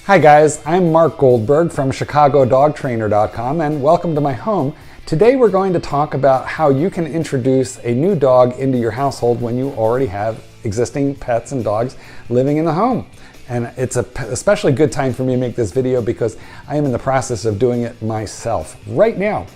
Hi guys, I'm Marc Goldberg from Chicagodogcenter.com and welcome to my home. Today we're going to talk about how you can introduce a new dog into your household when you already have existing pets and dogs living in the home. And it's an especially good time for me to make this video because I am in the process of doing it myself right now.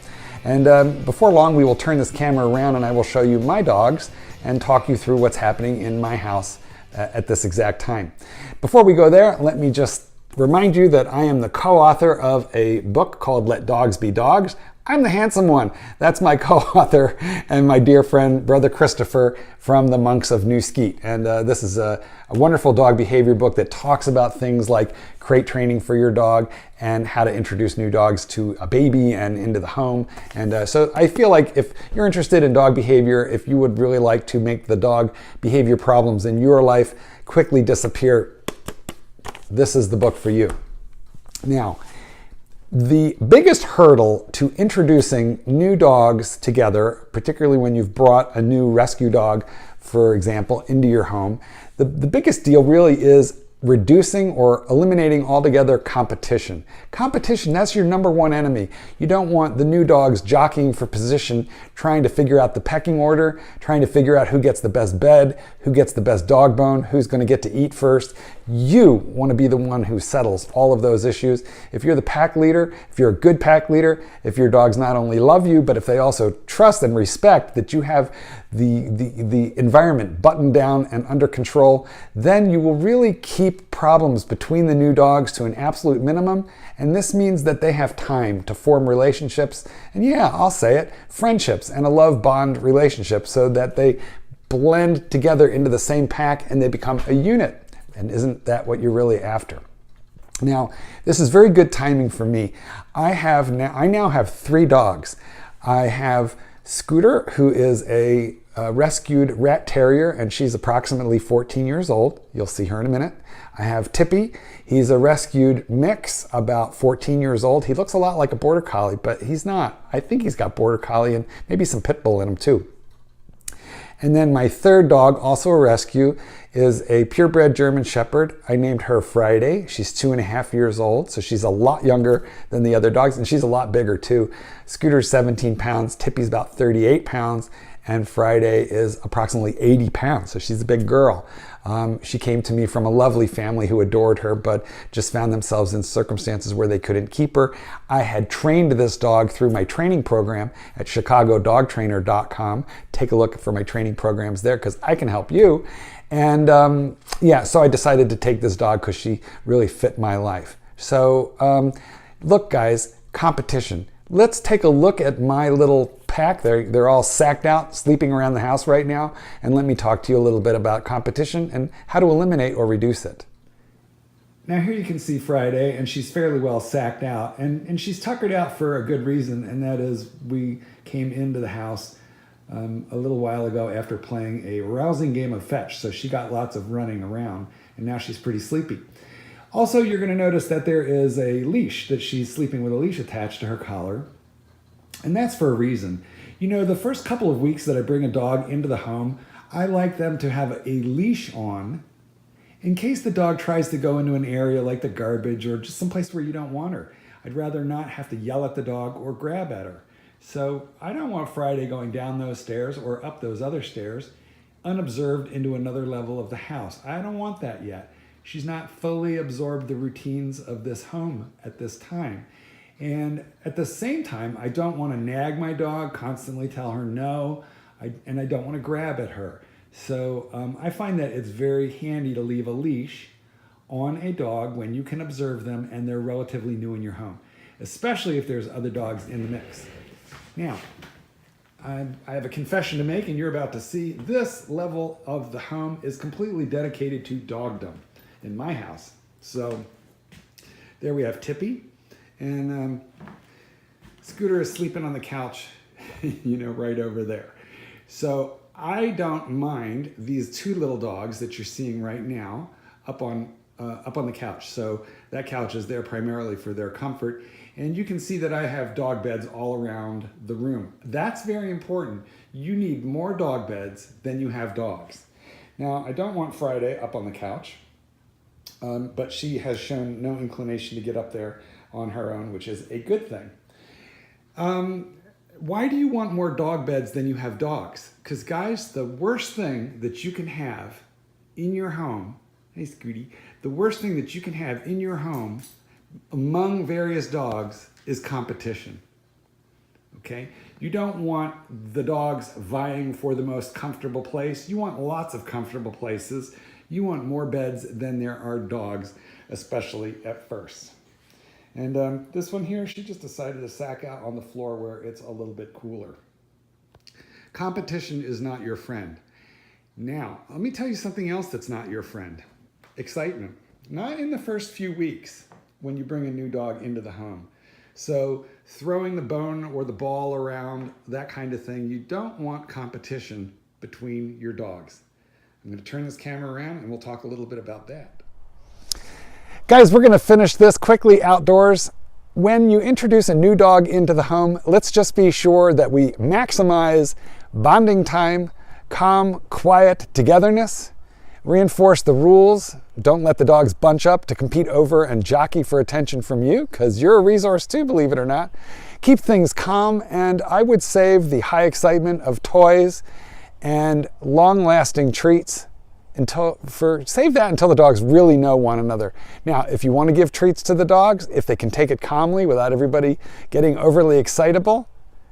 And before long we will turn this camera around and I will show you my dogs and talk you through what's happening in my house at this exact time. Before we go there, let me just remind you that I am the co-author of a book called Let Dogs Be Dogs. I'm the handsome one. That's my co-author and my dear friend, Brother Christopher from the Monks of New Skete. And this is a wonderful dog behavior book that talks about things like crate training for your dog and how to introduce new dogs to a baby and into the home. And so I feel like if you're interested in dog behavior, if you would really like to make the dog behavior problems in your life quickly disappear, this is the book for you. Now, the biggest hurdle to introducing new dogs together, particularly when you've brought a new rescue dog, for example, into your home, the biggest deal really is reducing or eliminating altogether competition. Competition, that's your number one enemy. You don't want the new dogs jockeying for position, trying to figure out the pecking order, trying to figure out who gets the best bed, who gets the best dog bone, who's going to get to eat first. You want to be the one who settles all of those issues. If you're the pack leader, if you're a good pack leader, if your dogs not only love you, but if they also trust and respect that you have the environment buttoned down and under control, then you will really keep problems between the new dogs to an absolute minimum. And this means that they have time to form relationships. And yeah, I'll say it, friendships and a love bond relationship so that they blend together into the same pack and they become a unit. And isn't that what you're really after? Now, this is very good timing for me. I now have 3 dogs. I have Scooter, who is a rescued rat terrier, and she's approximately 14 years old. You'll see her in a minute. I have Tippy. He's a rescued mix, about 14 years old. He looks a lot like a border collie, but he's not. I think he's got border collie and maybe some pit bull in him too. And then my 3rd dog, also a rescue, is a purebred German Shepherd. I named her Friday. She's 2.5 years old, so she's a lot younger than the other dogs, and she's a lot bigger too. Scooter's 17 pounds, Tippy's about 38 pounds, and Friday is approximately 80 pounds, so she's a big girl. She came to me from a lovely family who adored her, but just found themselves in circumstances where they couldn't keep her. I had trained this dog through my training program at Chicagodogcenter.com. Take a look for my training programs there because I can help you. And yeah, so I decided to take this dog because she really fit my life. So look guys, competition. Let's take a look at my little pack. They're all sacked out, sleeping around the house right now. And let me talk to you a little bit about competition and how to eliminate or reduce it. Now here you can see Friday, and she's fairly well sacked out. And she's tuckered out for a good reason, and that is we came into the house a little while ago after playing a rousing game of fetch. So she got lots of running around, and now she's pretty sleepy. Also, you're going to notice that there is a leash, that she's sleeping with a leash attached to her collar. And that's for a reason. You know, the first couple of weeks that I bring a dog into the home, I like them to have a leash on in case the dog tries to go into an area like the garbage or just someplace where you don't want her. I'd rather not have to yell at the dog or grab at her. So I don't want Friday going down those stairs or up those other stairs unobserved into another level of the house. I don't want that yet. She's not fully absorbed the routines of this home at this time. And at the same time, I don't want to nag my dog, constantly tell her no, and I don't want to grab at her. So I find that it's very handy to leave a leash on a dog when you can observe them and they're relatively new in your home, especially if there's other dogs in the mix. Now, I have a confession to make, and you're about to see this level of the home is completely dedicated to dogdom in my house. So there we have Tippy, and Scooter is sleeping on the couch, you know, right over there. So I don't mind these 2 little dogs that you're seeing right now up on the couch. So that couch is there primarily for their comfort. And you can see that I have dog beds all around the room. That's very important. You need more dog beds than you have dogs. Now, I don't want Friday up on the couch. but she has shown no inclination to get up there on her own, which is a good thing. Why do you want more dog beds than you have dogs? Because guys, the worst thing that you can have in your home, hey Scooty, the worst thing that you can have in your home among various dogs is competition. Okay? You don't want the dogs vying for the most comfortable place. You want lots of comfortable places. You want more beds than there are dogs, especially at first. And this one here, she just decided to sack out on the floor where it's a little bit cooler. Competition is not your friend. Now, let me tell you something else that's not your friend. Excitement. Not in the first few weeks when you bring a new dog into the home. So throwing the bone or the ball around, that kind of thing, you don't want competition between your dogs. I'm going to turn this camera around and we'll talk a little bit about that. Guys, we're going to finish this quickly outdoors. When you introduce a new dog into the home, let's just be sure that we maximize bonding time, calm, quiet togetherness. Reinforce the rules. Don't let the dogs bunch up to compete over and jockey for attention from you, because you're a resource too, believe it or not. Keep things calm, and I would save the high excitement of toys and long-lasting treats save that until the dogs really know one another. Now, if you want to give treats to the dogs, if they can take it calmly without everybody getting overly excitable,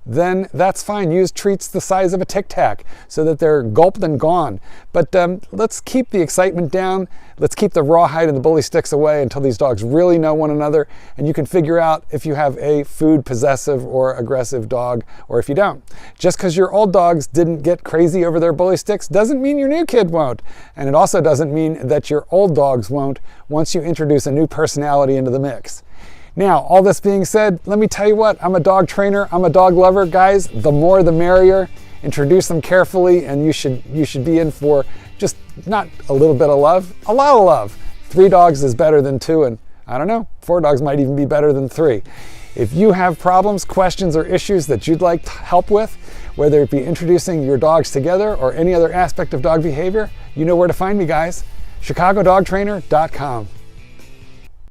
then that's fine. Use treats the size of a Tic Tac so that they're gulped and gone. But let's keep the excitement down. Let's keep the rawhide and the bully sticks away until these dogs really know one another, and you can figure out if you have a food possessive or aggressive dog, or if you don't. Just because your old dogs didn't get crazy over their bully sticks doesn't mean your new kid won't. And it also doesn't mean that your old dogs won't once you introduce a new personality into the mix. Now, all this being said, let me tell you what, I'm a dog trainer, I'm a dog lover. Guys, the more the merrier. Introduce them carefully, and you should be in for just not a little bit of love, a lot of love. 3 dogs is better than 2, and I don't know, 4 dogs might even be better than 3. If you have problems, questions, or issues that you'd like help with, whether it be introducing your dogs together or any other aspect of dog behavior, you know where to find me, guys. Chicagodogtrainer.com.